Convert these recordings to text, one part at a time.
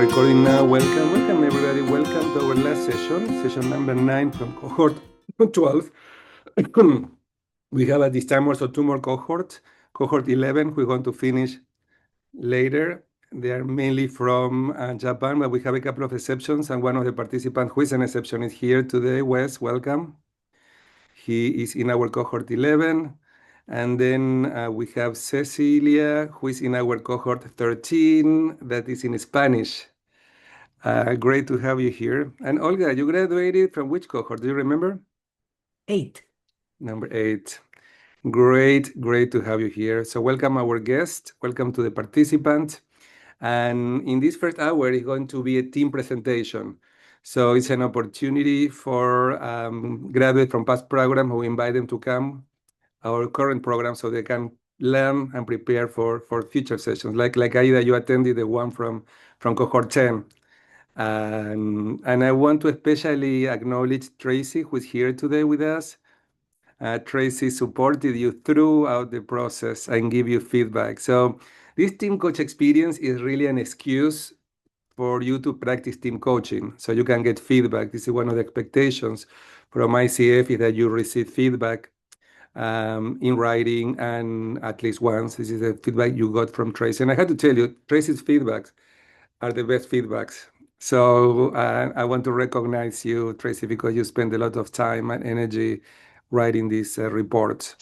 recording now. Welcome everybody. Welcome to our last session number 9 from cohort 12. We have at this time also 2 more cohorts. Cohort 11, we're going to finish later. They are mainly from Japan, but we have a couple of exceptions, and one of the participants who is an exception is here today. Wes, welcome. He is in our cohort 11. And then we have Cecilia, who is in our cohort 13, that is in Spanish. Great to have you here. And Olga, you graduated from which cohort? Do you remember? 8. Number 8. Great to have you here. So welcome our guest, welcome to the participant. And in this first hour, it's going to be a team presentation. So it's an opportunity for graduates from past programs who invite them to come our current program so they can learn and prepare for future sessions. Like Aida, you attended the one from cohort 10. And I want to especially acknowledge Tracy, who is here today with us. Tracy supported you throughout the process and give you feedback. So this team coach experience is really an excuse for you to practice team coaching so you can get feedback. This is one of the expectations from ICF is that you receive feedback in writing and at least once. This is the feedback you got from Tracy. And I had to tell you, Tracy's feedbacks are the best feedbacks. So I want to recognize you, Tracy, because you spend a lot of time and energy writing these reports.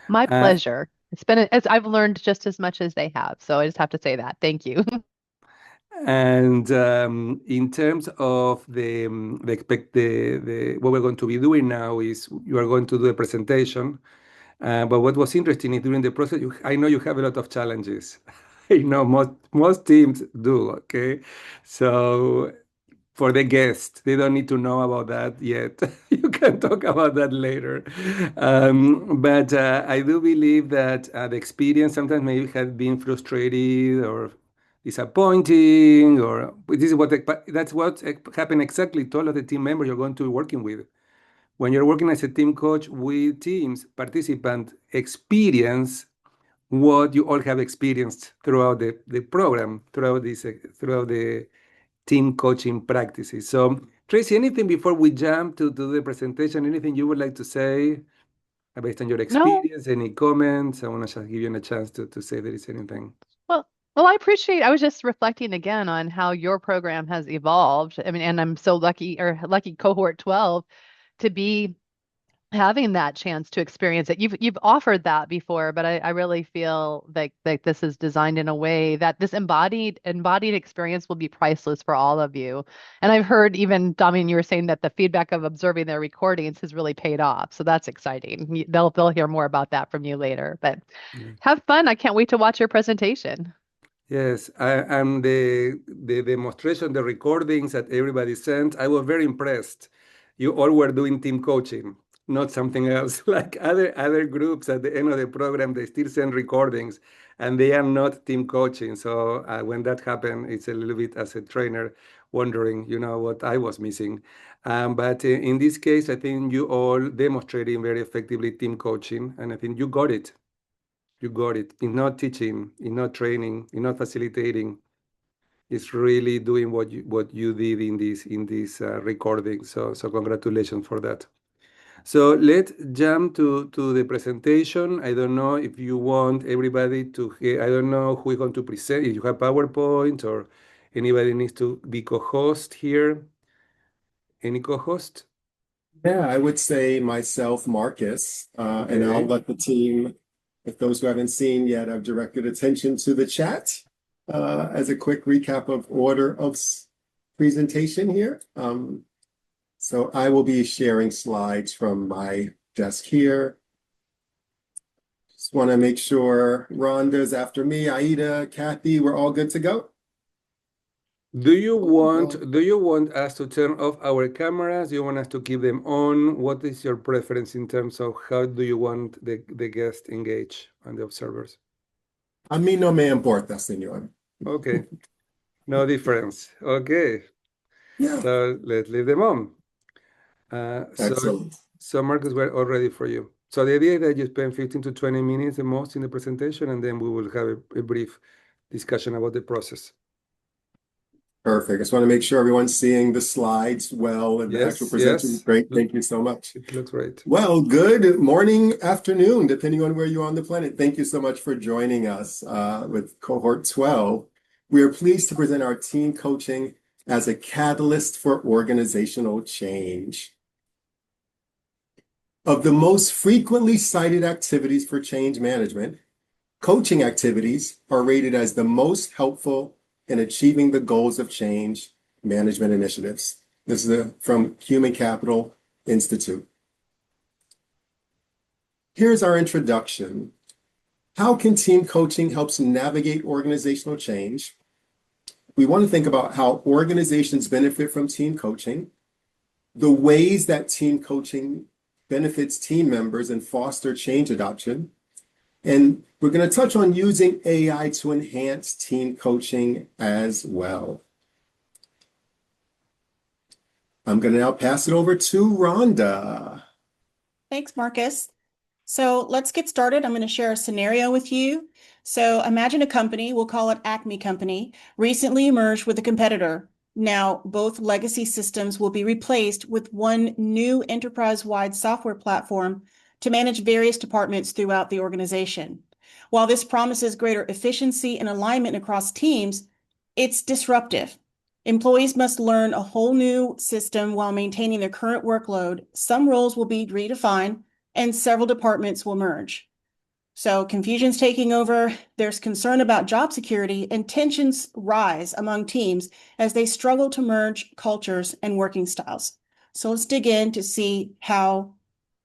My pleasure. I've learned just as much as they have. So I just have to say that. Thank you. And in terms of what we're going to be doing now is you are going to do a presentation. But what was interesting is during the process, I know you have a lot of challenges. I know most teams do, okay? So for the guests, they don't need to know about that yet. You can talk about that later. But I do believe that the experience sometimes maybe has been frustrated or disappointing, or that's what happened exactly to all of the team members you're going to be working with. When you're working as a team coach with teams, participants experience what you all have experienced throughout the program, throughout the team coaching practices. So, Tracy, anything before we jump to the presentation? Anything you would like to say based on your experience? No. Any comments? I want to just give you a chance to say if there is anything. Well, I was just reflecting again on how your program has evolved. I mean, and I'm so lucky cohort 12 to be having that chance to experience it. You've offered that before, but I really feel like this is designed in a way that this embodied experience will be priceless for all of you. And I've heard even, Damian, you were saying that the feedback of observing their recordings has really paid off. So that's exciting. They'll hear more about that from you later. But have fun. I can't wait to watch your presentation. Yes, and the demonstration, the recordings that everybody sent, I was very impressed. You all were doing team coaching, not something else. Like other groups at the end of the program, they still send recordings, and they are not team coaching. So when that happened, it's a little bit as a trainer wondering, what I was missing. But in this case, I think you all demonstrating very effectively team coaching, and I think you got it. You got it. In not teaching, in not training, in not facilitating, it's really doing what you did in this recording. So congratulations for that. So let's jump to the presentation. I don't know if you want everybody to hear. I don't know who is going to present. If you have PowerPoint or anybody needs to be co-host here. Any co-host? Yeah, I would say myself, Marcus, and I'll let the team. If those who haven't seen yet, I've directed attention to the chat as a quick recap of order of presentation here. So I will be sharing slides from my desk here. Just want to make sure Rhonda's after me, Aida, Kathy, we're all good to go. Do you want us to turn off our cameras? Do you want us to keep them on? What is your preference in terms of how do you want the guests engaged and the observers? A mí no me importa, señor. Okay. No difference. Okay. Yeah. So let's leave them on. Excellent. So Marcus, we're all ready for you. So the idea is that you spend 15 to 20 minutes the most in the presentation, and then we will have a brief discussion about the process. Perfect. I just want to make sure everyone's seeing the slides well and the actual Yes, presentation. yes. Great. Thank you so much. It looks great. Well, good morning, afternoon, depending on where you are on the planet. Thank you so much for joining us with Cohort 12. We are pleased to present our team coaching as a catalyst for organizational change. Of the most frequently cited activities for change management, coaching activities are rated as the most helpful in achieving the goals of change management initiatives. This is from Human Capital Institute. Here's our introduction. How can team coaching help navigate organizational change? We want to think about how organizations benefit from team coaching, the ways that team coaching benefits team members and foster change adoption, and we're going to touch on using AI to enhance team coaching as well. I'm going to now pass it over to Rhonda. Thanks, Marcus. So let's get started. I'm going to share a scenario with you. So imagine a company, we'll call it Acme Company, recently merged with a competitor. Now, both legacy systems will be replaced with one new enterprise-wide software platform to manage various departments throughout the organization. While this promises greater efficiency and alignment across teams, it's disruptive. Employees must learn a whole new system while maintaining their current workload. Some roles will be redefined, and several departments will merge. So confusion's taking over, there's concern about job security, and tensions rise among teams as they struggle to merge cultures and working styles. So let's dig in to see how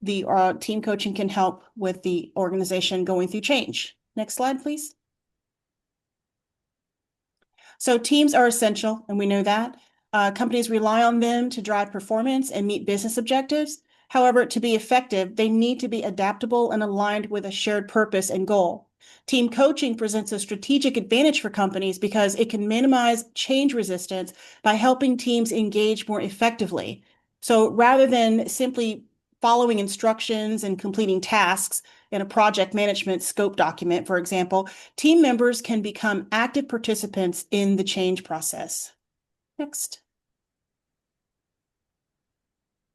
the team coaching can help with the organization going through change. Next slide, please. So teams are essential, and we know that. Companies rely on them to drive performance and meet business objectives. However, to be effective, they need to be adaptable and aligned with a shared purpose and goal. Team coaching presents a strategic advantage for companies because it can minimize change resistance by helping teams engage more effectively. So rather than simply following instructions and completing tasks in a project management scope document, for example, team members can become active participants in the change process. Next.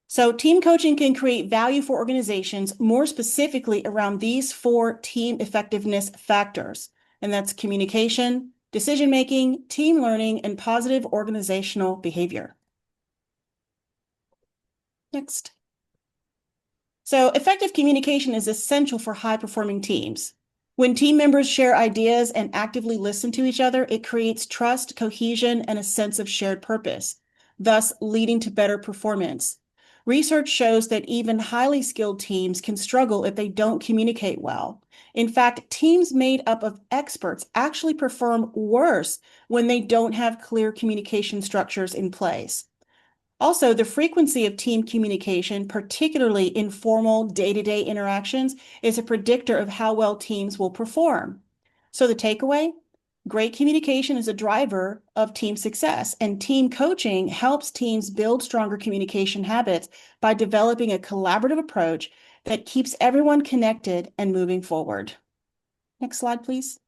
So team coaching can create value for organizations, more specifically around these 4 team effectiveness factors, and that's communication, decision-making, team learning, and positive organizational behavior. Next. So effective communication is essential for high-performing teams. When team members share ideas and actively listen to each other, it creates trust, cohesion, and a sense of shared purpose, thus leading to better performance. Research shows that even highly skilled teams can struggle if they don't communicate well. In fact, teams made up of experts actually perform worse when they don't have clear communication structures in place. Also, the frequency of team communication, particularly informal day-to-day interactions, is a predictor of how well teams will perform. So the takeaway? Great communication is a driver of team success, and team coaching helps teams build stronger communication habits by developing a collaborative approach that keeps everyone connected and moving forward. Next slide, please.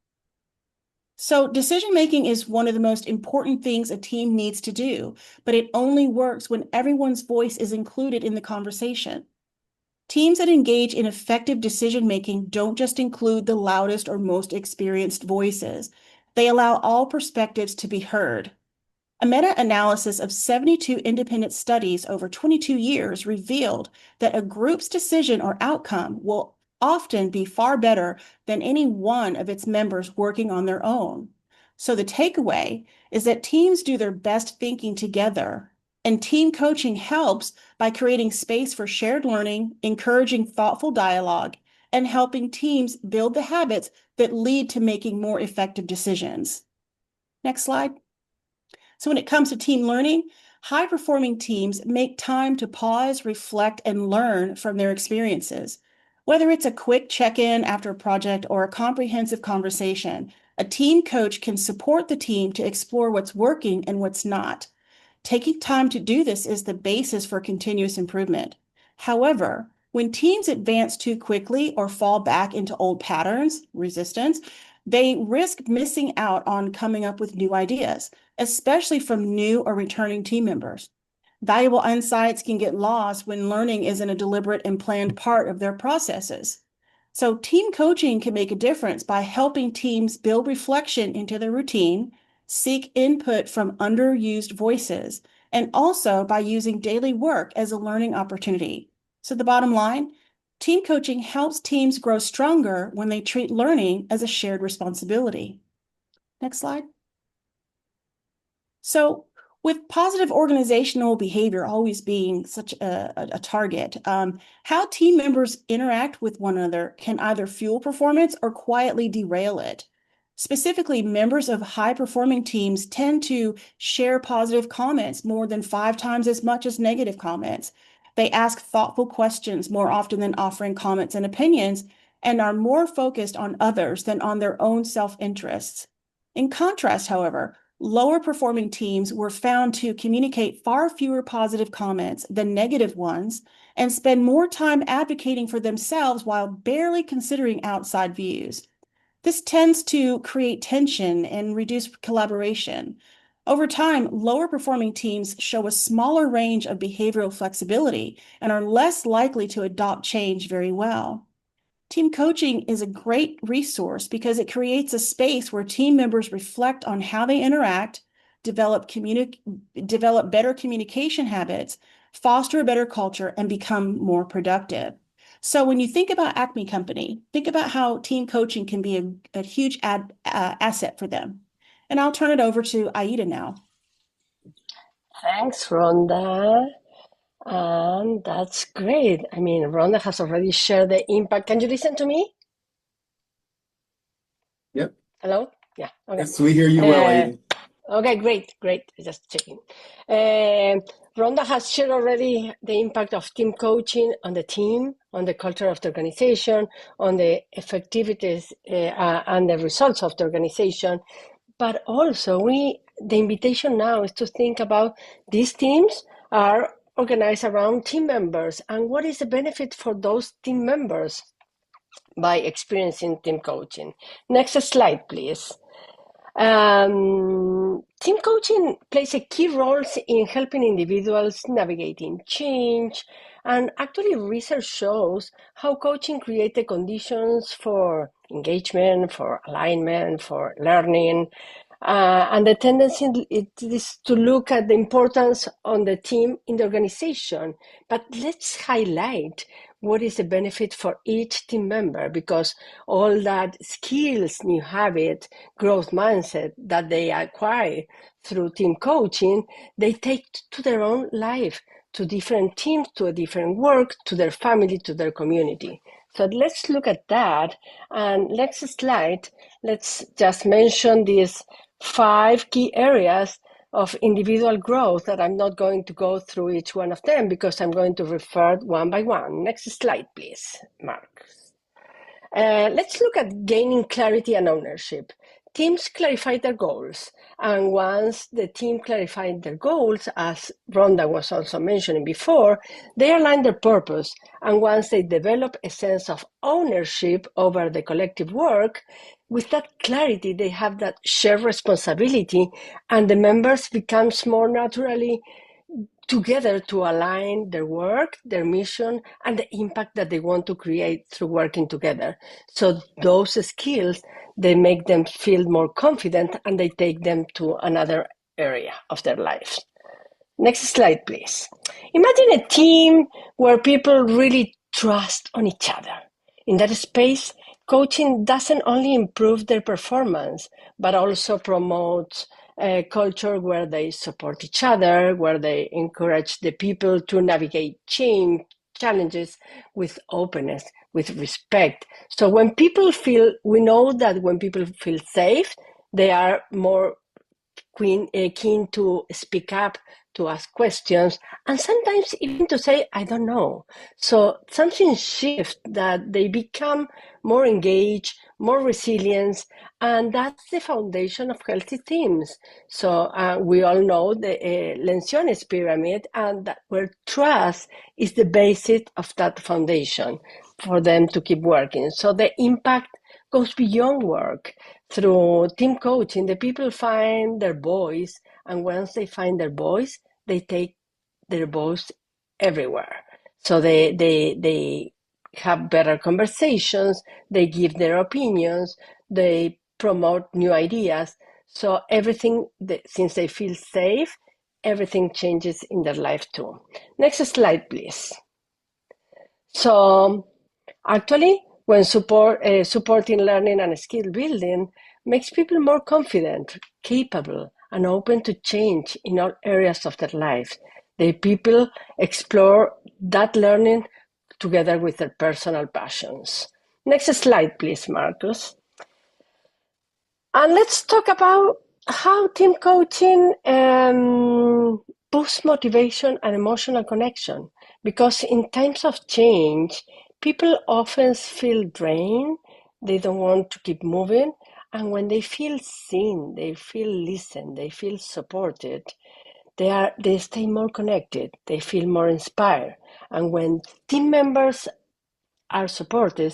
So decision-making is one of the most important things a team needs to do, but it only works when everyone's voice is included in the conversation. Teams that engage in effective decision-making don't just include the loudest or most experienced voices. They allow all perspectives to be heard. A meta-analysis of 72 independent studies over 22 years revealed that a group's decision or outcome will often be far better than any one of its members working on their own. So the takeaway is that teams do their best thinking together, and team coaching helps by creating space for shared learning, encouraging thoughtful dialogue, and helping teams build the habits that lead to making more effective decisions. Next slide. So when it comes to team learning, high-performing teams make time to pause, reflect, and learn from their experiences. Whether it's a quick check-in after a project or a comprehensive conversation, a team coach can support the team to explore what's working and what's not. Taking time to do this is the basis for continuous improvement. However, when teams advance too quickly or fall back into old patterns, resistance, they risk missing out on coming up with new ideas, especially from new or returning team members. Valuable insights can get lost when learning isn't a deliberate and planned part of their processes. So team coaching can make a difference by helping teams build reflection into their routine, seek input from underused voices, and also by using daily work as a learning opportunity. So the bottom line, team coaching helps teams grow stronger when they treat learning as a shared responsibility. Next slide. So with positive organizational behavior always being such a target, how team members interact with one another can either fuel performance or quietly derail it. Specifically, members of high-performing teams tend to share positive comments more than 5 times as much as negative comments. They ask thoughtful questions more often than offering comments and opinions, and are more focused on others than on their own self-interests. In contrast, however, lower performing teams were found to communicate far fewer positive comments than negative ones and spend more time advocating for themselves while barely considering outside views. This tends to create tension and reduce collaboration. Over time, lower performing teams show a smaller range of behavioral flexibility and are less likely to adopt change very well. Team coaching is a great resource because it creates a space where team members reflect on how they interact, develop better communication habits, foster a better culture, and become more productive. So when you think about Acme Company, think about how team coaching can be a huge asset for them. And I'll turn it over to Aida now. Thanks, Rhonda. And that's great. I mean, Rhonda has already shared the impact. Can you listen to me? Yep. Hello? Yeah. Okay. Yes, we hear you well, Aiden. Okay, great. Just checking. Rhonda has shared already the impact of team coaching on the team, on the culture of the organization, on the effectivities and the results of the organization. But also, the invitation now is to think about these teams are organized around team members, and what is the benefit for those team members by experiencing team coaching. Next slide, please. Team coaching plays a key role in helping individuals navigating change, and actually research shows how coaching creates the conditions for engagement, for alignment, for learning, and the tendency is to look at the importance on the team in the organization. But let's highlight what is the benefit for each team member, because all that skills, new habit, growth mindset that they acquire through team coaching, they take to their own life, to different teams, to a different work, to their family, to their community. So let's look at that. And next slide, let's just mention these 5 key areas of individual growth that I'm not going to go through each one of them because I'm going to refer one by one. Next slide, please, Mark. Let's look at gaining clarity and ownership. Teams clarify their goals, and once the team clarified their goals, as Rhonda was also mentioning before, they align their purpose, and once they develop a sense of ownership over the collective work, with that clarity, they have that shared responsibility, and the members becomes more naturally together to align their work, their mission, and the impact that they want to create through working together. So those skills, they make them feel more confident and they take them to another area of their lives. Next slide, please. Imagine a team where people really trust on each other. In that space, coaching doesn't only improve their performance, but also promotes a culture where they support each other, where they encourage the people to navigate change, challenges with openness, with respect. So when people we know that when people feel safe, they are more keen to speak up, to ask questions, and sometimes even to say, I don't know. So something shifts that they become more engaged, more resilient, and that's the foundation of healthy teams. So we all know the Lencioni pyramid, and where trust is the basis of that foundation for them to keep working. So the impact goes beyond work. Through team coaching, the people find their voice, and once they find their voice, they take their voice everywhere. So they have better conversations, they give their opinions, they promote new ideas. So everything, since they feel safe, everything changes in their life too. Next slide, please. So actually, when supporting learning and skill building makes people more confident, capable, and open to change in all areas of their lives. The people explore that learning together with their personal passions. Next slide, please, Marcus. And let's talk about how team coaching boosts motivation and emotional connection. Because in times of change, people often feel drained, they don't want to keep moving. And when they feel seen, they feel listened, they feel supported, they stay more connected, they feel more inspired. And when team members are supported,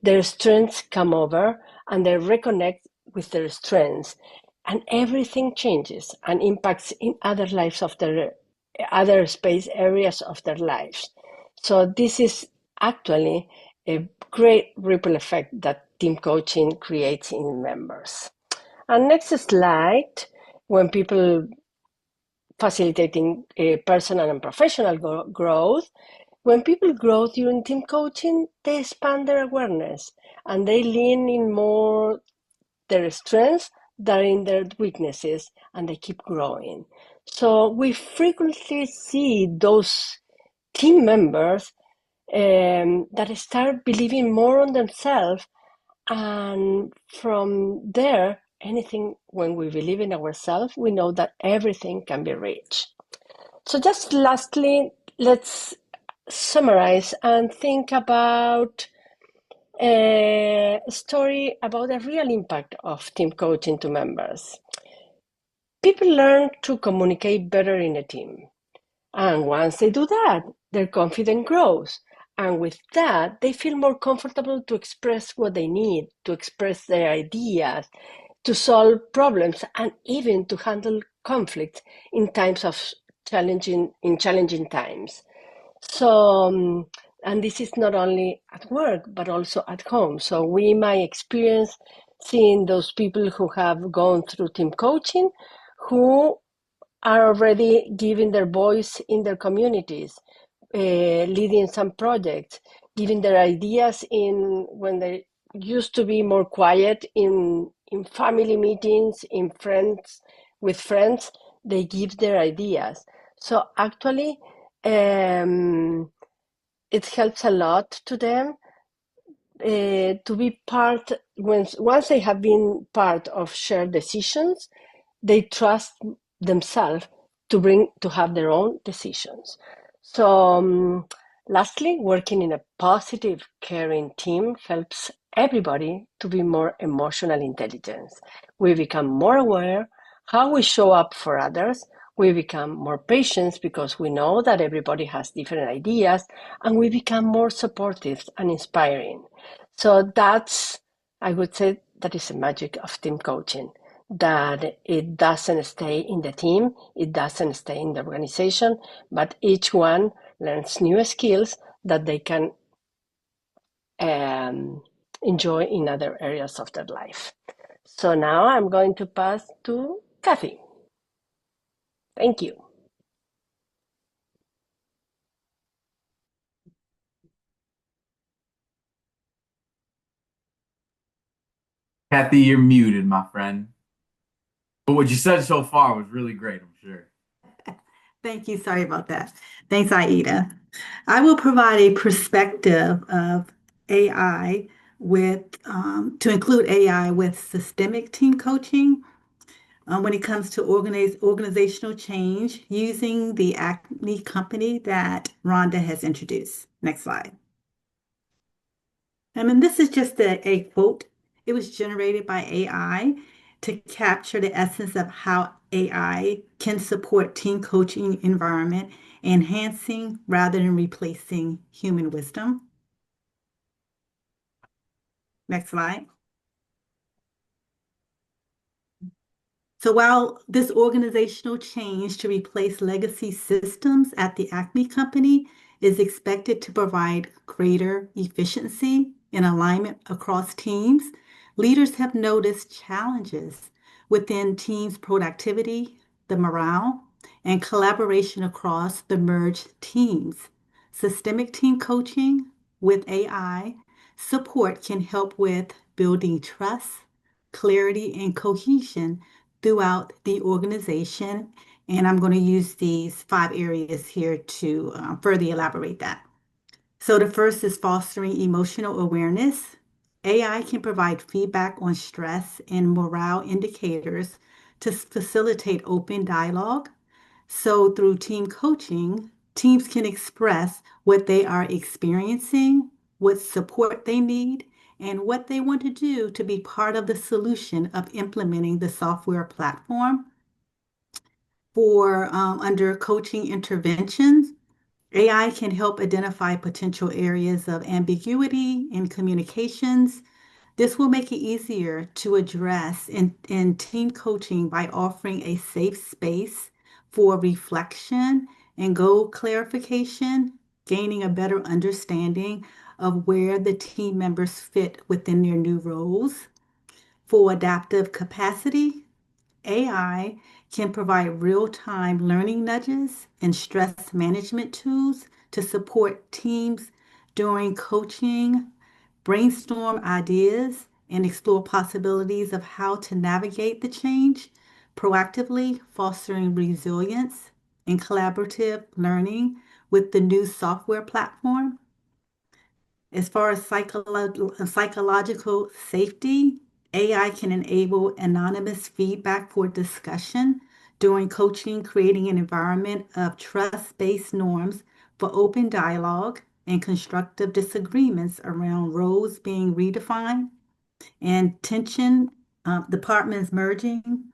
their strengths come over and they reconnect with their strengths, and everything changes and impacts in other lives of their other space areas of their lives. So this is actually a great ripple effect that team coaching creates in members. And next slide, when people facilitating personal and professional growth, when people grow during team coaching, they expand their awareness and they lean in more their strengths than in their weaknesses, and they keep growing. So we frequently see those team members that start believing more on themselves, and from there, anything, when we believe in ourselves, we know that everything can be reached. So just lastly, let's summarize and think about a story about the real impact of team coaching to members. People learn to communicate better in a team. And once they do that, their confidence grows. And with that, they feel more comfortable to express what they need, to express their ideas, to solve problems, and even to handle conflict in times of challenging times. So, and this is not only at work, but also at home. So we might experience seeing those people who have gone through team coaching, who are already giving their voice in their communities, leading some projects, giving their ideas in when they used to be more quiet in family meetings, in friends, with friends, they give their ideas. So actually, it helps a lot to them to be part. Once they have been part of shared decisions, they trust themselves to have their own decisions. So, lastly, working in a positive, caring team helps everybody to be more emotional intelligent. We become more aware how we show up for others. We become more patient because we know that everybody has different ideas, and we become more supportive and inspiring. So that's, I would say, that is the magic of team coaching, that it doesn't stay in the team, it doesn't stay in the organization, but each one learns new skills that they can enjoy in other areas of their life. So now I'm going to pass to Kathy. Thank you. Kathy, you're muted, my friend. But what you said so far was really great, I'm sure. Thank you. Sorry about that. Thanks, Aida. I will provide a perspective of AI to include AI with systemic team coaching when it comes to organizational change using the Acme company that Rhonda has introduced. Next slide. I mean, this is just a quote. It was generated by AI to capture the essence of how AI can support team coaching environment, enhancing rather than replacing human wisdom. Next slide. So while this organizational change to replace legacy systems at the Acme Company is expected to provide greater efficiency and alignment across teams, leaders have noticed challenges within teams' productivity, the morale, and collaboration across the merged teams. Systemic team coaching with AI support can help with building trust, clarity, and cohesion throughout the organization. And I'm going to use these 5 areas here to further elaborate that. So the first is fostering emotional awareness. AI can provide feedback on stress and morale indicators to facilitate open dialogue. So through team coaching, teams can express what they are experiencing, what support they need, and what they want to do to be part of the solution of implementing the software platform. For under coaching interventions, AI can help identify potential areas of ambiguity in communications. This will make it easier to address in team coaching by offering a safe space for reflection and goal clarification, gaining a better understanding of where the team members fit within their new roles. For adaptive capacity, AI can provide real-time learning nudges and stress management tools to support teams during coaching, brainstorm ideas, and explore possibilities of how to navigate the change, proactively fostering resilience and collaborative learning with the new software platform. As far as psychological safety, AI can enable anonymous feedback for discussion during coaching, creating an environment of trust-based norms for open dialogue and constructive disagreements around roles being redefined and tension, departments merging,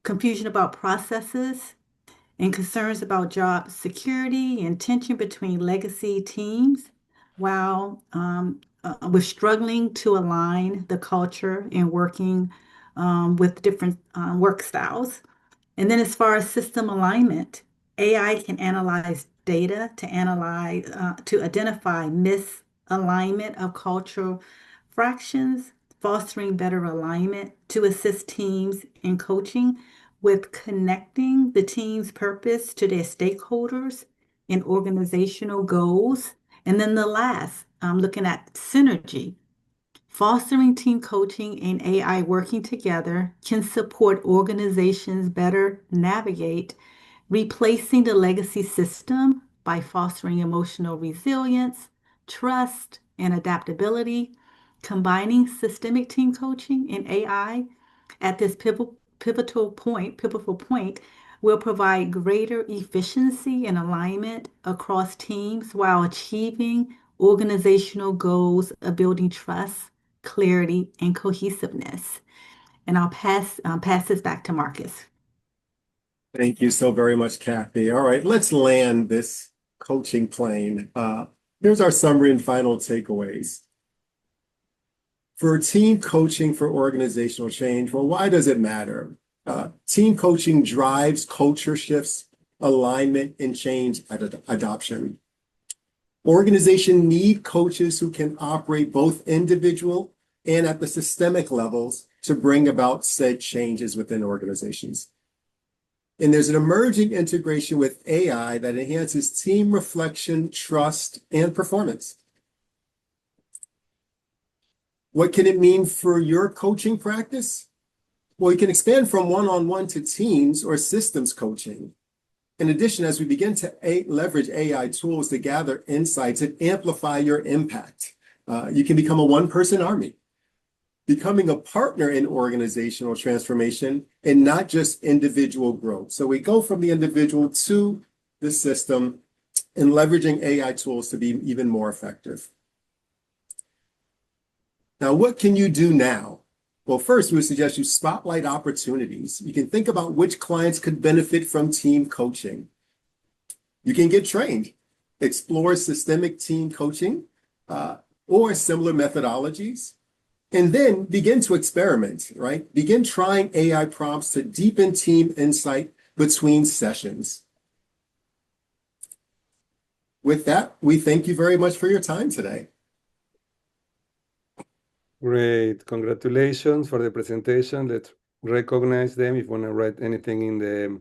confusion about processes, and concerns about job security and tension between legacy teams, while we're struggling to align the culture and working with different work styles. And then as far as system alignment, AI can analyze data to identify misalignment of cultural fractions, fostering better alignment to assist teams in coaching with connecting the team's purpose to their stakeholders and organizational goals. And then the last, looking at synergy. Fostering team coaching and AI working together can support organizations better navigate replacing the legacy system by fostering emotional resilience, trust, and adaptability. Combining systemic team coaching and AI at this pivotal point will provide greater efficiency and alignment across teams while achieving organizational goals of building trust, clarity, and cohesiveness. And I'll pass this back to Marcus. Thank you so very much, Kathy. All right, let's land this coaching plane. Here's our summary and final takeaways. For team coaching for organizational change, well, why does it matter? Team coaching drives culture shifts, alignment, and change adoption. Organizations need coaches who can operate both individual and at the systemic levels to bring about said changes within organizations. And there's an emerging integration with AI that enhances team reflection, trust, and performance. What can it mean for your coaching practice? Well, you can expand from one-on-one to teams or systems coaching. In addition, as we begin to leverage AI tools to gather insights and amplify your impact, you can become a one-person army, becoming a partner in organizational transformation and not just individual growth. So we go from the individual to the system and leveraging AI tools to be even more effective. Now, what can you do now? Well, first, we would suggest you spotlight opportunities. You can think about which clients could benefit from team coaching. You can get trained, explore systemic team coaching or similar methodologies. And then begin to experiment, right? Begin trying AI prompts to deepen team insight between sessions. With that, we thank you very much for your time today. Great. Congratulations for the presentation. Let's recognize them if you want to write anything in the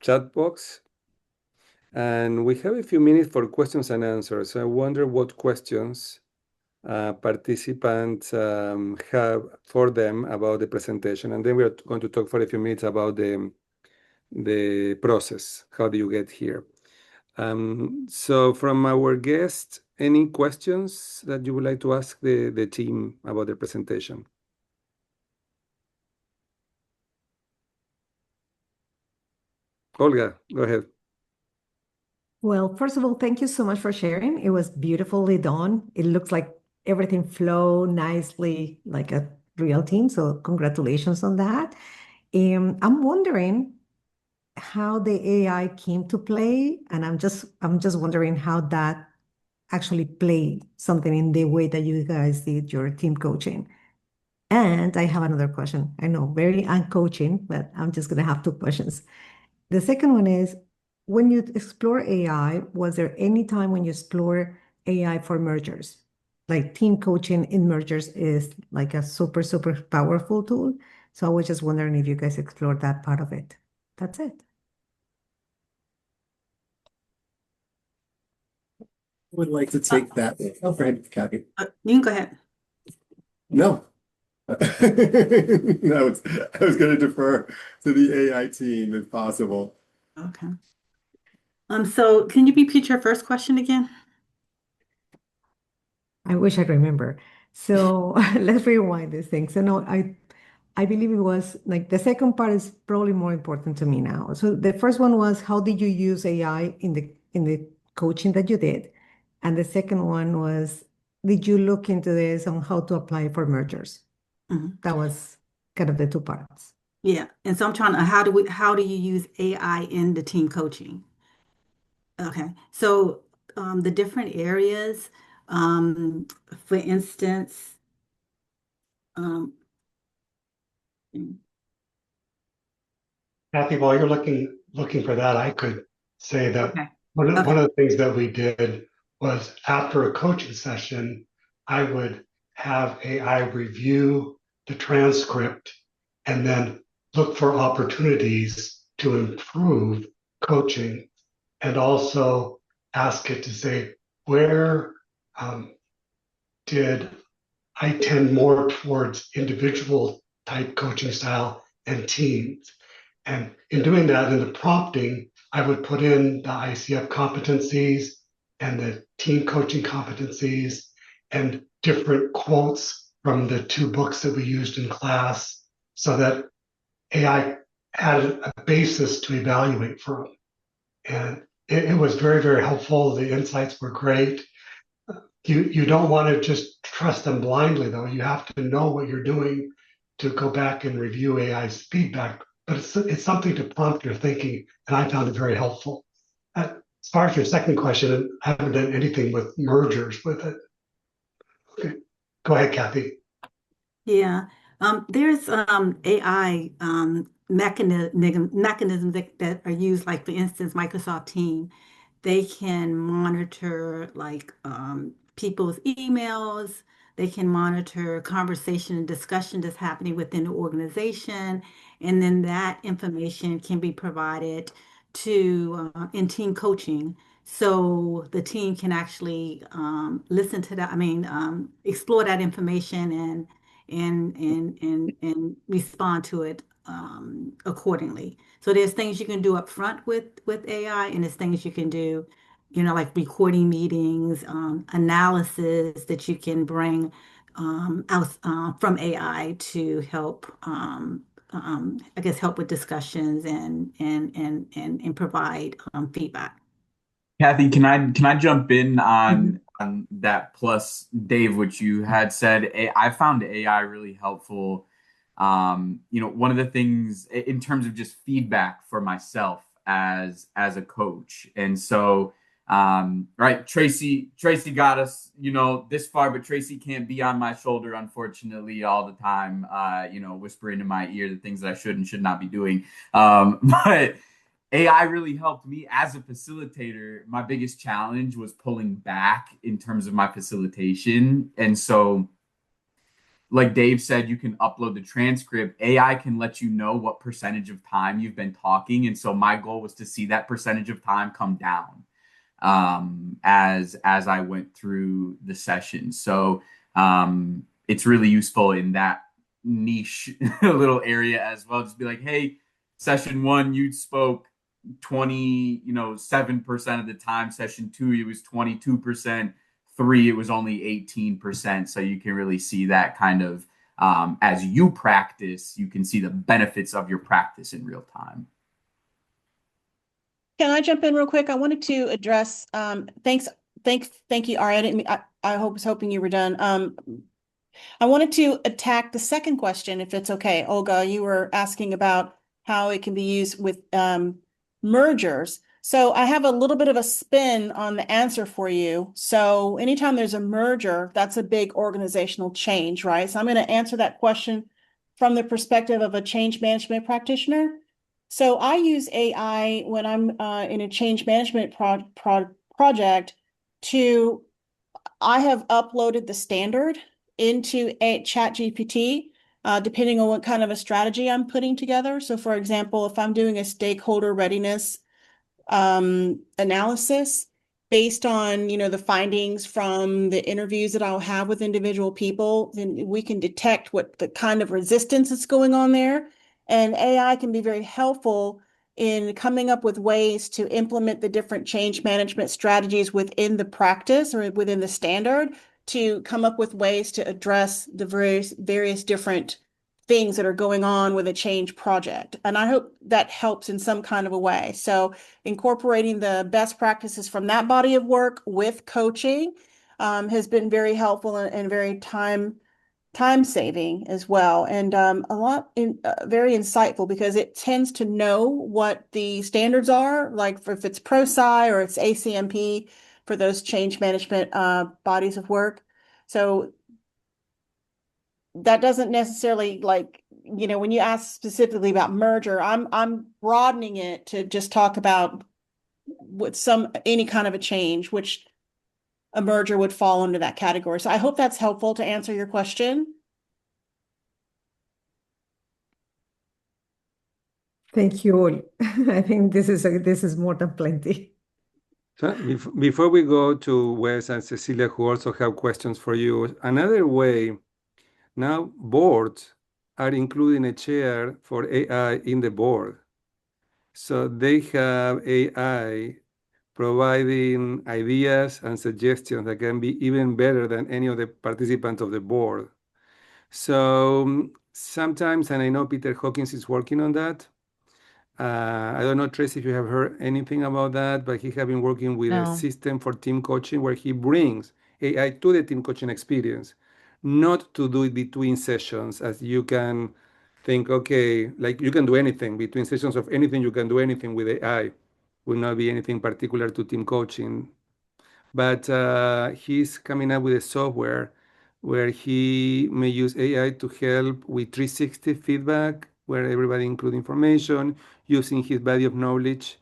chat box. And we have a few minutes for questions and answers. I wonder what questions participants have for them about the presentation. And then we are going to talk for a few minutes about the process. How do you get here? So from our guest, any questions that you would like to ask the team about the presentation? Olga, go ahead. Well, first of all, thank you so much for sharing. It was beautifully done. It looks like everything flowed nicely like a real team. So congratulations on that. I'm wondering how the AI came to play, and I'm just wondering how that actually played something in the way that you guys did your team coaching. And I have another question. I know, very uncoaching, but I'm just gonna have two questions. The second one is, when you explore AI, was there any time when you explore AI for mergers? Like team coaching in mergers is like a super, super powerful tool. So I was just wondering if you guys explored that part of it. That's it. Would like to take that. Oh, go ahead, Kathy. You can go ahead. No. No, I was going to defer to the AI team if possible. Okay. So can you repeat your first question again? I wish I remember. So let's rewind this thing. So no, I believe it was like the second part is probably more important to me now. So the first one was, how did you use AI in the coaching that you did? And the second one was, did you look into this on how to apply for mergers? Mhm. That was kind of the two parts. Yeah. And so I'm trying to, how do you use AI in the team coaching? Okay. So the different areas, for instance, um, Kathy, while you're looking for that, I could say that okay. one Okay. of the things that we did was after a coaching session, I would have AI review the transcript and then look for opportunities to improve coaching, and also ask it to say, where did I tend more towards individual type coaching style and teams? And in doing that, in the prompting, I would put in the ICF competencies and the team coaching competencies and different quotes from the two books that we used in class, so that AI had a basis to evaluate from. And it was very, very helpful. The insights were great. You don't want to just trust them blindly, though. You have to know what you're doing to go back and review AI's feedback. But it's something to prompt your thinking, and I found it very helpful. As far as your second question, I haven't done anything with mergers with it. Okay. Go ahead, Kathy. Yeah. There's AI mechanisms that are used, like for instance, Microsoft Team. They can monitor like people's emails. They can monitor conversation and discussion that's happening within the organization, and then that information can be provided to in team coaching, so the team can actually listen to that. I mean, explore that information and respond to it accordingly. So there's things you can do up front with AI, and there's things you can do, like recording meetings, analysis that you can bring out from AI to help, I guess, help with discussions and provide feedback. Kathy, can I jump in Mhm. on that, plus Dave, what you had said? I found AI really helpful. One of the things in terms of just feedback for myself as a coach. And so Right, Tracy got us, this far, but Tracy can't be on my shoulder, unfortunately, all the time, whispering in my ear the things that I should and should not be doing. But AI really helped me as a facilitator. My biggest challenge was pulling back in terms of my facilitation. And so, like Dave said, you can upload the transcript. AI can let you know what percentage of time you've been talking. And so my goal was to see that percentage of time come down as I went through the session. So it's really useful in that niche little area as well. Just be like, hey, session one, you spoke 7% of the time. Session two, it was 22%. Three, it was only 18%. So you can really see that kind of as you practice, you can see the benefits of your practice in real time. Can I jump in real quick? I wanted to address, thank you, Ari. I was hoping you were done. I wanted to attack the second question, if it's okay. Olga, you were asking about how it can be used with mergers. So I have a little bit of a spin on the answer for you. So anytime there's a merger, that's a big organizational change, right? So I'm going to answer that question from the perspective of a change management practitioner. So I use AI when I'm in a change management project I have uploaded the standard into a ChatGPT, depending on what kind of a strategy I'm putting together. So for example, if I'm doing a stakeholder readiness analysis based on, the findings from the interviews that I'll have with individual people, then we can detect what the kind of resistance is going on there. And AI can be very helpful in coming up with ways to implement the different change management strategies within the practice or within the standard to come up with ways to address the various different things that are going on with a change project. And I hope that helps in some kind of a way. So incorporating the best practices from that body of work with coaching has been very helpful and very time saving as well, and very insightful because it tends to know what the standards are, like if it's ProSci or it's ACMP for those change management bodies of work. So that doesn't necessarily when you ask specifically about merger, I'm broadening it to just talk about any kind of a change, which a merger would fall under that category. So I hope that's helpful to answer your question. Thank you all. I think this is more than plenty. So before we go to Wes and Cecilia, who also have questions for you, another way now boards are including a chair for AI in the board. So they have AI providing ideas and suggestions that can be even better than any of the participants of the board. So sometimes, and I know Peter Hawkins is working on that. I don't know, Tracy, if you have heard anything about that, but he has been working with a system for team coaching where he brings AI to the team coaching experience, not to do it between sessions, as you can think, okay, like you can do anything between sessions of anything, you can do anything with AI. Will not be anything particular to team coaching. But he's coming up with a software where he may use AI to help with 360 feedback, where everybody include information using his body of knowledge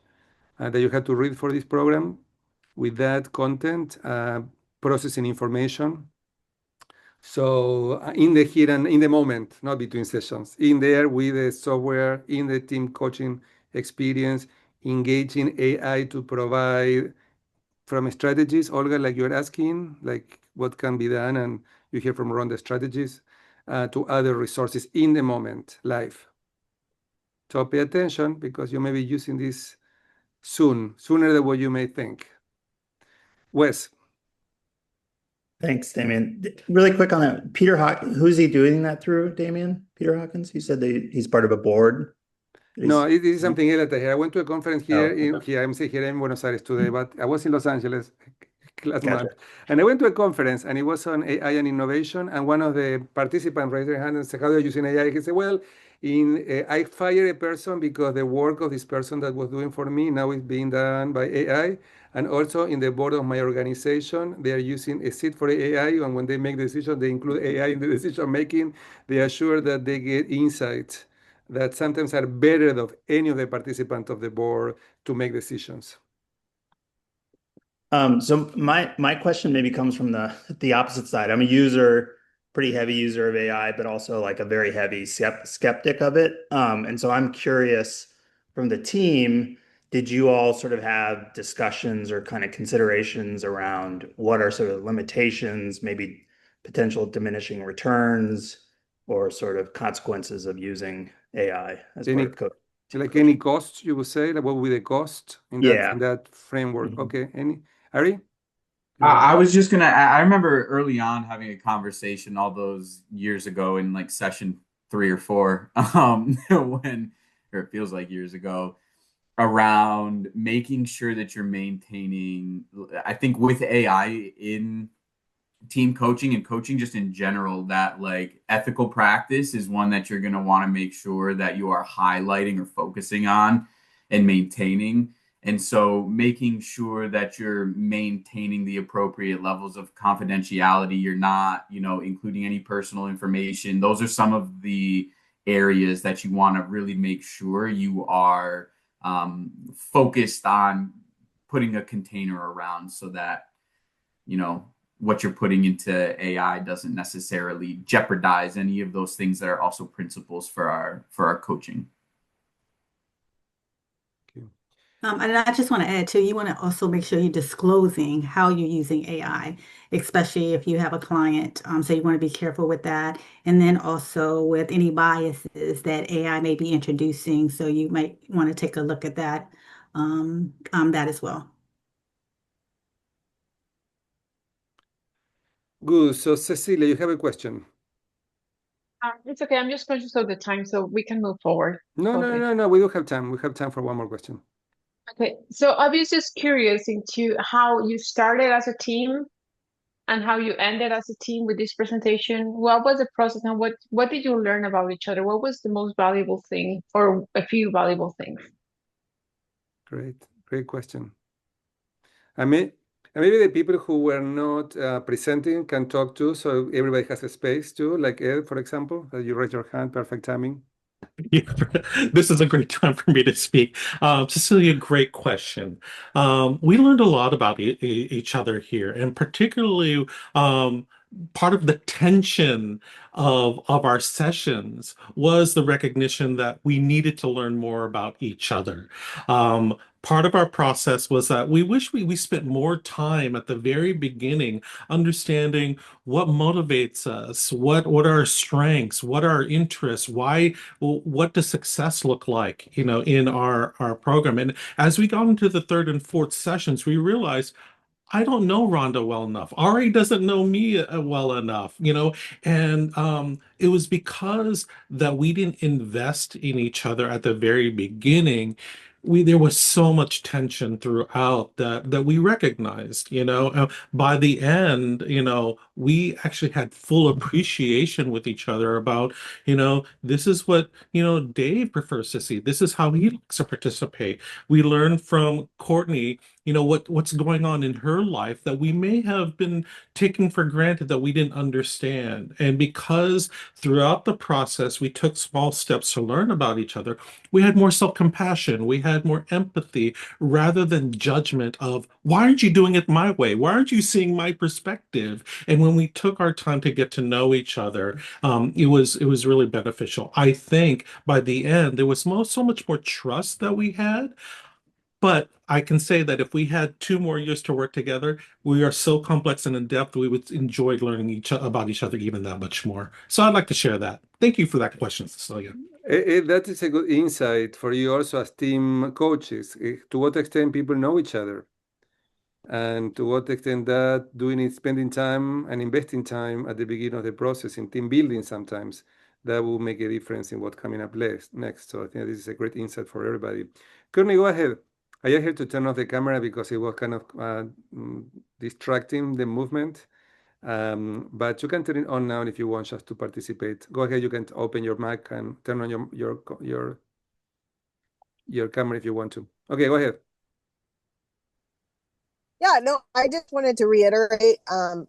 that you have to read for this program. With that content, processing information. So in the here and in the moment, not between sessions, in there with the software, in the team coaching experience, engaging AI to provide from strategies, Olga, like you're asking, like what can be done, and you hear from Ron the strategies, to other resources in the moment, live. So pay attention because you may be using this sooner than what you may think. Wes. Thanks, Damien. Really quick on that, who's he doing that through, Damien? Peter Hawkins? You said he's part of a board? No, it is something else that I went to a conference here okay. I'm here in Buenos Aires today, but I was in Los Angeles last Gotcha. month. And I went to a conference and it was on AI and innovation. And one of the participants raised their hand and said, how are you using AI? He said, well, I fired a person because the work of this person that was doing for me now is being done by AI. And also in the board of my organization, they are using a seat for AI, and when they make decisions, they include AI in the decision making. They are sure that they get insights that sometimes are better than any of the participants of the board to make decisions. So my question maybe comes from the opposite side. I'm a user, pretty heavy user of AI, but also like a very heavy skeptic of it. And so I'm curious from the team, did you all sort of have discussions or kind of considerations around what are sort of limitations, maybe potential diminishing returns, or sort of consequences of using AI as part of code? Like any cost, you would say, like what would be the cost in that framework? Okay, Ari? I was just gonna. I remember early on having a conversation all those years ago in like session 3 or 4, when, or it feels like years ago, around making sure that you're maintaining. I think with AI in team coaching and coaching just in general, that like ethical practice is one that you're gonna want to make sure that you are highlighting or focusing on and maintaining. And so making sure that you're maintaining the appropriate levels of confidentiality, you're not, including any personal information. Those are some of the areas that you want to really make sure you are focused on putting a container around so that, what you're putting into AI doesn't necessarily jeopardize any of those things that are also principles for our coaching. And I just want to add too, you want to also make sure you're disclosing how you're using AI, especially if you have a client. So you want to be careful with that. And then also with any biases that AI may be introducing. So you might want to take a look at that, that as well. Good. So Cecilia, you have a question. It's okay. I'm just conscious of the time, so we can move forward. No. We do have time. We have time for one more question. Okay. So I was just curious into how you started as a team and how you ended as a team with this presentation. What was the process and what did you learn about each other? What was the most valuable thing or a few valuable things? Great question. Maybe the people who were not presenting can talk too, so everybody has a space too, like Ed, for example, that you raise your hand, perfect timing. Yeah, this is a great time for me to speak. Cecilia, great question. We learned a lot about each other here, and particularly part of the tension of our sessions was the recognition that we needed to learn more about each other. Part of our process was that we wish we spent more time at the very beginning understanding what motivates us, what are our strengths, what are our interests, what does success look like, in our program. And as we got into the third and fourth sessions, we realized I don't know Rhonda well enough. Ari doesn't know me well enough, and it was because that we didn't invest in each other at the very beginning. There was so much tension throughout that we recognized, by the end, we actually had full appreciation with each other about, this is what, Dave prefers to see. This is how he likes to participate. We learned from Courtney, what's going on in her life that we may have been taking for granted that we didn't understand. And because throughout the process we took small steps to learn about each other, we had more self-compassion, we had more empathy rather than judgment of, why aren't you doing it my way? Why aren't you seeing my perspective? And when we took our time to get to know each other, it was really beneficial. I think by the end there was so much more trust that we had. But I can say that if we had 2 more years to work together, we are so complex and in depth, we would enjoy learning about each other even that much more. So I'd like to share that. Thank you for that question, Cecilia. That is a good insight for you also as team coaches. To what extent people know each other, and to what extent that spending time and investing time at the beginning of the process in team building sometimes, that will make a difference in what's coming up next. So I think this is a great insight for everybody. Courtney, go ahead. I just had to turn off the camera because it was kind of distracting the movement. But you can turn it on now if you want just to participate. Go ahead, you can open your mic and turn on your camera if you want to. Okay, go ahead. Yeah, no, I just wanted to reiterate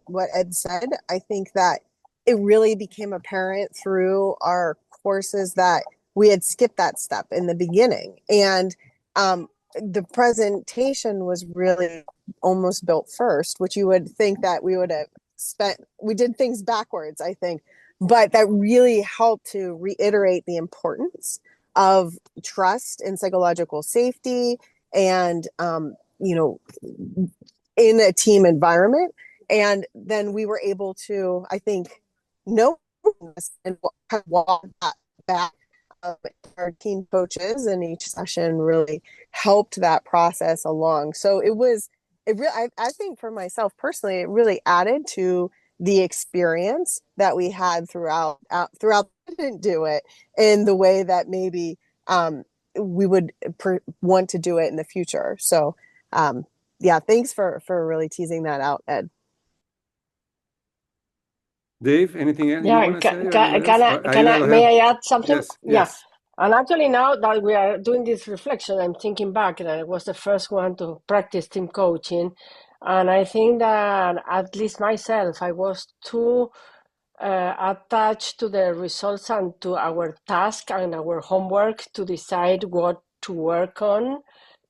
what Ed said. I think that it really became apparent through our courses that we had skipped that step in the beginning. And the presentation was really almost built first, which you would think that we would have we did things backwards, I think. But that really helped to reiterate the importance of trust and psychological safety and you know, in a team environment. And then we were able to, I think, know this and walk that back. Our team coaches in each session really helped that process along. So I think for myself personally, it really added to the experience that we had throughout didn't do it in the way that maybe we would want to do it in the future. So yeah, thanks for really teasing that out, Ed. Dave, anything else you Yeah, want to say, or anyone else? Aida, go may ahead. I add something? Yes, Yeah. yes. And actually, now that we are doing this reflection, I'm thinking back, and I was the first one to practice team coaching. And I think that, at least myself, I was too attached to the results and to our task and our homework to decide what to work on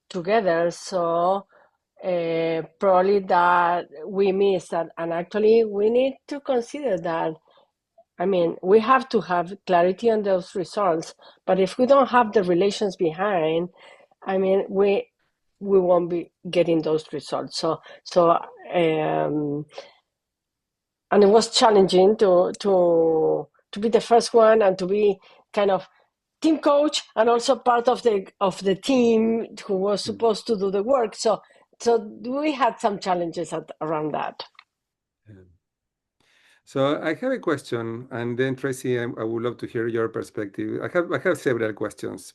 together. So probably that we missed that. And actually, we need to consider that. I mean, we have to have clarity on those results, but if we don't have the relations behind, I mean, we won't be getting those results. So and it was challenging to be the first one and to be kind of team coach and also part of the team who was supposed to do the work. So we had some challenges around that. Yeah. So I have a question, and then Tracy, I would love to hear your perspective. I have several questions,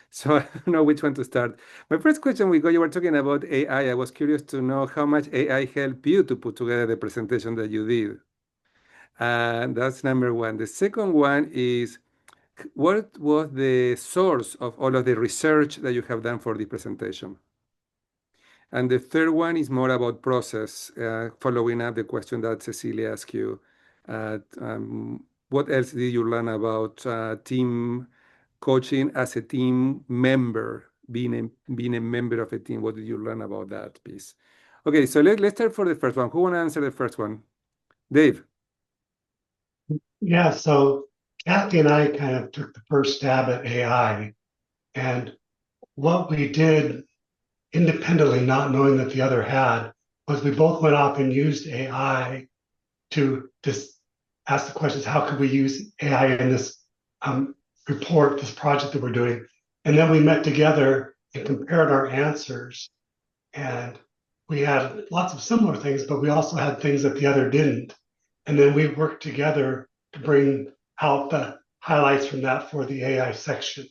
so I don't know which one to start. My first question, you were talking about AI. I was curious to know how much AI helped you to put together the presentation that you did. And that's number one. The second one is, what was the source of all of the research that you have done for the presentation? And the third one is more about process, following up the question that Cecilia asked you. What else did you learn about team coaching as a team member, being a member of a team? What did you learn about that piece? Okay, so let's start for the first one. Who want to answer the first one? Dave. Yeah, so Kathy and I kind of took the first stab at AI, and what we did independently, not knowing that the other had, was we both went off and used AI to just ask the questions, how could we use AI in this report, this project that we're doing? And then we met together and compared our answers. And we had lots of similar things, but we also had things that the other didn't. And then we worked together to bring out the highlights from that for the AI section.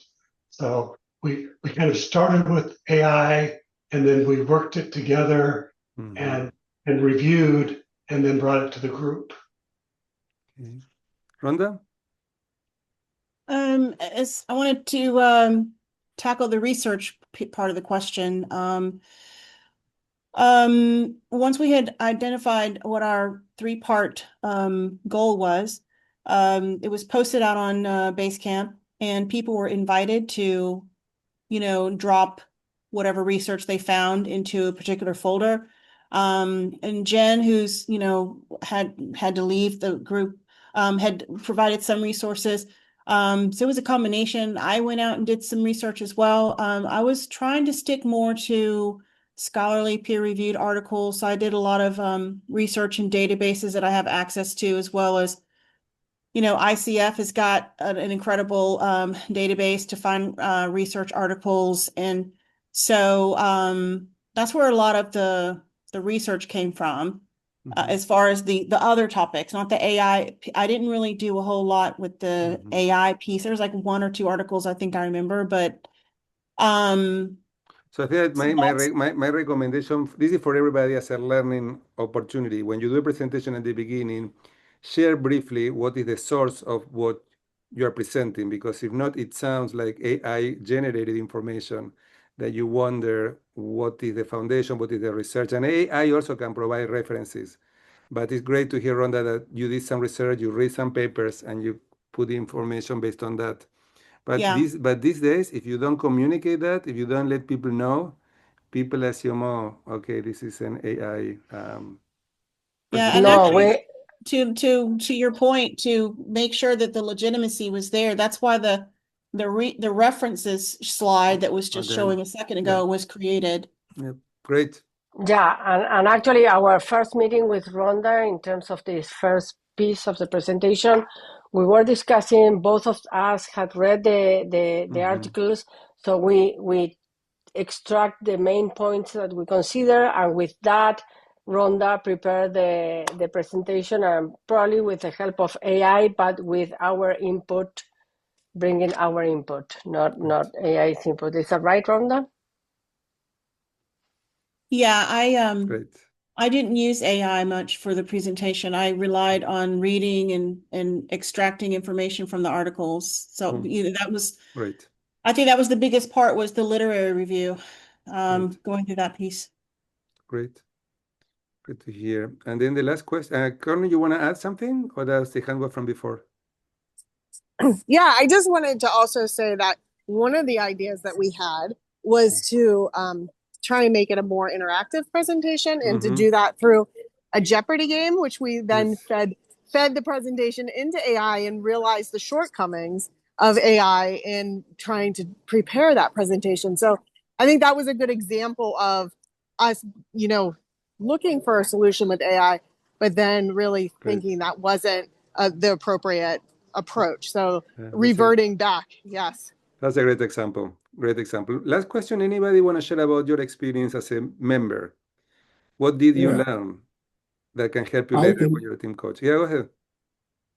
So we kind of started with AI, and then we worked it together and reviewed, and then brought it to the group. Okay. Rhonda? As I wanted to tackle the research part of the question. Once we had identified what our three-part goal was, it was posted out on Basecamp, and people were invited to, drop whatever research they found into a particular folder. And Jen, who's, had to leave the group, had provided some resources. So it was a combination. I went out and did some research as well. I was trying to stick more to scholarly peer-reviewed articles. So I did a lot of research in databases that I have access to, as well as, ICF has got an incredible database to find research articles. And so that's where a lot of the research came from. As far as the other topics, not the AI. I didn't really do a whole lot with the AI piece. There's like one or two articles I think I remember, but so I think my recommendation, this is for everybody as a learning opportunity. When you do a presentation at the beginning, share briefly what is the source of what you are presenting, because if not, it sounds like AI generated information that you wonder what is the foundation, what is the research. And AI also can provide references. But it's great to hear, Rhonda, that you did some research, you read some papers, and you put the information based on that. But Yeah. these days, if you don't communicate that, if you don't let people know, people assume, oh, okay, this is an AI Yeah, and No, actually we to your point, to make sure that the legitimacy was there, that's why the references slide that was just Okay. showing a second ago was created. Yep. Great. Yeah, and actually our first meeting with Rhonda in terms of this first piece of the presentation, we were discussing, both of us had read the articles, so we extract the main points that we consider, and with that, Rhonda prepared the presentation, and probably with the help of AI, but with our input, bringing our input, not AI's input. Is that right, Rhonda? Yeah, Great. I didn't use AI much for the presentation. I relied on reading and extracting information from the articles. So that was Great. I think that was the biggest part, was the literary review, going through that piece. Great. Good to hear. And then the last question, Courtney, you want to add something, or that's the handbook from before? Yeah, I just wanted to also say that one of the ideas that we had was to try and make it a more interactive presentation, and to do that through a Jeopardy game, which we then fed the presentation into AI and realized the shortcomings of AI in trying to prepare that presentation. So I think that was a good example of us, looking for a solution with AI, but then really thinking that wasn't the appropriate approach. So reverting back. Yes. That's a great example. Great example. Last question. Anybody want to share about your experience as a member? What did you learn that can help you later when you're a team coach? Yeah, go ahead.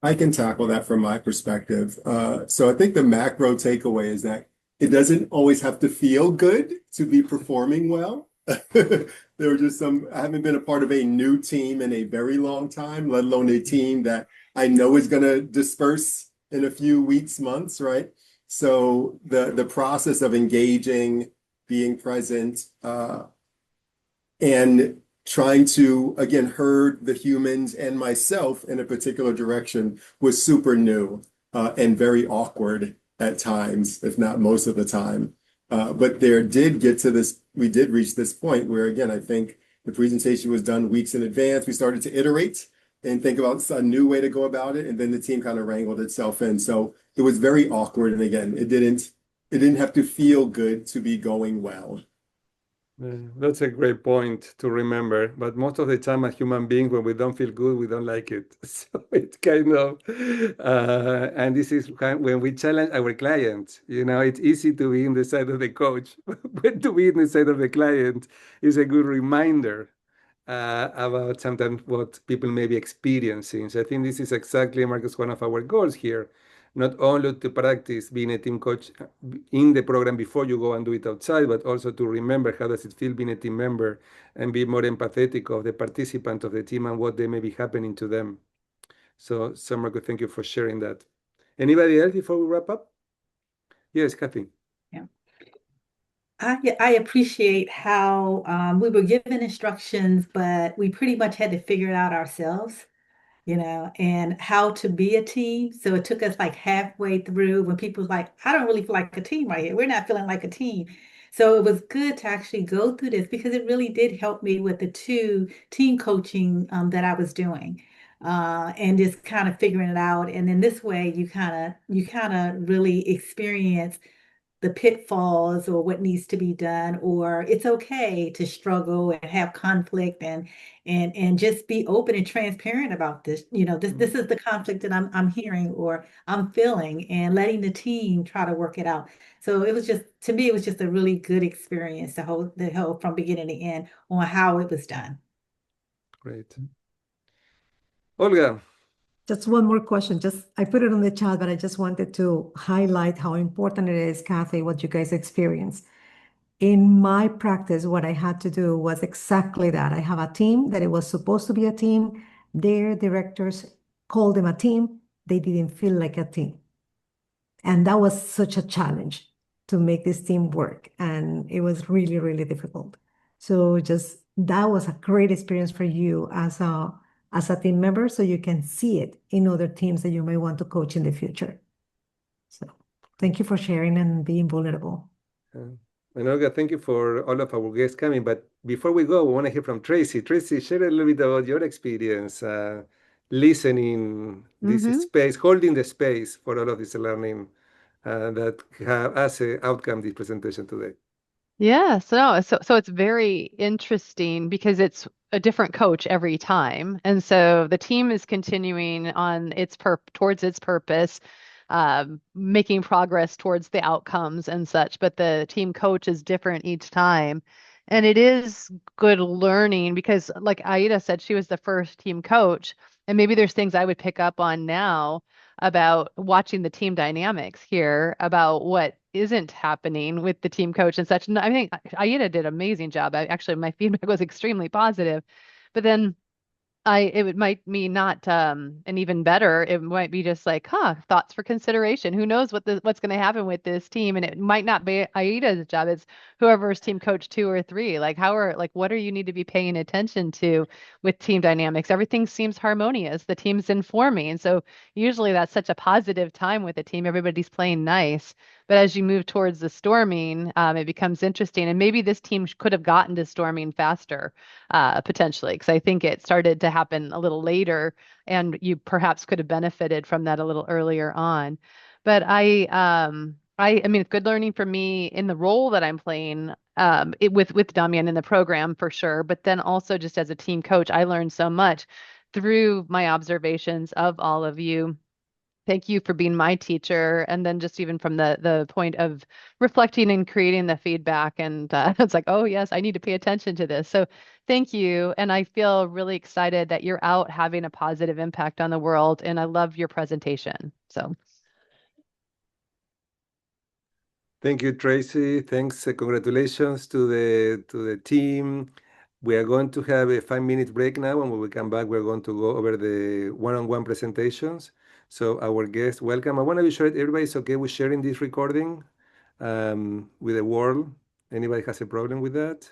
I can tackle that from my perspective. So I think the macro takeaway is that it doesn't always have to feel good to be performing well. There were just I haven't been a part of a new team in a very long time, let alone a team that I know is going to disperse in a few weeks, months, right? So the process of engaging, being present, and trying to, again, herd the humans and myself in a particular direction was super new and very awkward at times, if not most of the time. But we did reach this point where, again, I think the presentation was done weeks in advance. We started to iterate and think about a new way to go about it. And then the team kind of wrangled itself in. So it was very awkward. And again, it didn't have to feel good to be going well. That's a great point to remember. But most of the time, as human beings, when we don't feel good, we don't like it. So it's kind of, and this is when we challenge our clients. It's easy to be in the side of the coach, but to be in the side of the client is a good reminder about sometimes what people may be experiencing. So I think this is exactly, Marcus, one of our goals here. Not only to practice being a team coach in the program before you go and do it outside, but also to remember how does it feel being a team member and be more empathetic of the participant of the team and what they may be happening to them. So, Marcus, thank you for sharing that. Anybody else before we wrap up? Yes, Kathy. Yeah. I appreciate how we were given instructions, but we pretty much had to figure it out ourselves, and how to be a team. So it took us like halfway through when people was like, I don't really feel like a team right here. We're not feeling like a team. So it was good to actually go through this, because it really did help me with the 2 team coaching that I was doing. And just kind of figuring it out. And then this way you kind of really experience the pitfalls or what needs to be done, or it's okay to struggle and have conflict, and just be open and transparent about this. This is the conflict that I'm hearing or I'm feeling, and letting the team try to work it out. So it was just, to me, it was just a really good experience, the whole from beginning to end on how it was done. Great. Olga. Just one more question. I put it on the chat, but I just wanted to highlight how important it is, Kathy, what you guys experience. In my practice, what I had to do was exactly that. I have a team that it was supposed to be a team. Their directors called them a team. They didn't feel like a team. And that was such a challenge. to make this team work. And it was really, really difficult. So just that was a great experience for you as a team member, so you can see it in other teams that you may want to coach in the future. So thank you for sharing and being vulnerable. And Olga, thank you for all of our guests coming. But before we go, we want to hear from Tracy. Tracy, share a little bit about your experience listening this space, holding the space for all of this learning that have as an outcome this presentation today. Yeah, so it's very interesting because it's a different coach every time. And so the team is continuing on towards its purpose, making progress towards the outcomes and such, but the team coach is different each time. And it is good learning because, like Aida said, she was the first team coach, and maybe there's things I would pick up on now about watching the team dynamics here, about what isn't happening with the team coach and such. And I think Aida did an amazing job. Actually, my feedback was extremely positive. But then might be not and even better, it might be just like, thoughts for consideration. Who knows what's going to happen with this team? And it might not be Aida's job. It's whoever's team coach 2 or 3. Like what are you need to be paying attention to with team dynamics? Everything seems harmonious. The team's informing. And so usually that's such a positive time with the team. Everybody's playing nice. But as you move towards the storming, it becomes interesting. And maybe this team could have gotten to storming faster, potentially, because I think it started to happen a little later, and you perhaps could have benefited from that a little earlier on. But I mean, it's good learning for me in the role that I'm playing with Damian in the program for sure. But then also just as a team coach, I learned so much through my observations of all of you. Thank you for being my teacher. And then just even from the point of reflecting and creating the feedback. And it's like, oh, yes, I need to pay attention to this. So thank you. And I feel really excited that you're out having a positive impact on the world. And I love your presentation. So thank you, Tracy. Thanks. Congratulations to the team. We are going to have a 5-minute break now, and when we come back, we're going to go over the one-on-one presentations. So our guests, welcome. I want to be sure that everybody's okay with sharing this recording with the world. Anybody has a problem with that?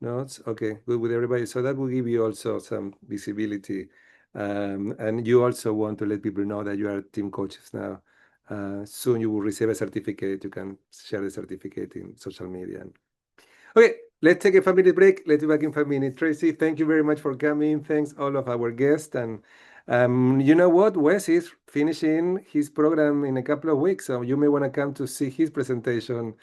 No, it's okay, good with everybody. So that will give you also some visibility. And you also want to let people know that you are team coaches now. Soon you will receive a certificate. You can share the certificate in social media. Okay, let's take a 5-minute break. Let's be back in 5 minutes. Tracy, thank you very much for coming. Thanks all of our guests. And you know what? Wes is finishing his program in a couple of weeks, so you may want to come to see his presentation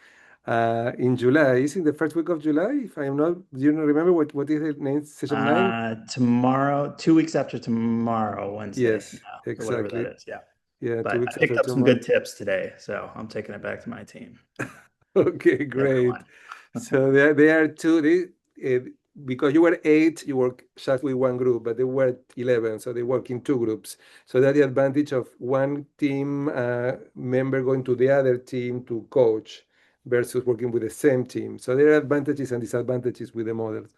in July. Is it the first week of July? If I'm not, do you remember what is the name? Session 9? Tomorrow, 2 weeks after tomorrow, Wednesday. Yes, or whatever exactly. that is. Yeah. Yeah, But 2 weeks I picked after up some tomorrow. good tips today, so I'm taking it back to my team. Okay, great. So they are two. Because you were 8, you work just with one group, but they were 11, so they work in 2 groups. So that's the advantage of one team member going to the other team to coach versus working with the same team. So there are advantages and disadvantages with the models.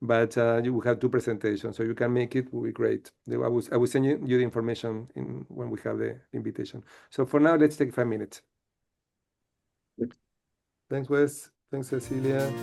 But you will have 2 presentations, so you can make it. Will be great. I will send you the information when we have the invitation. So for now, let's take 5 minutes. Thanks, Wes. Thanks, Cecilia.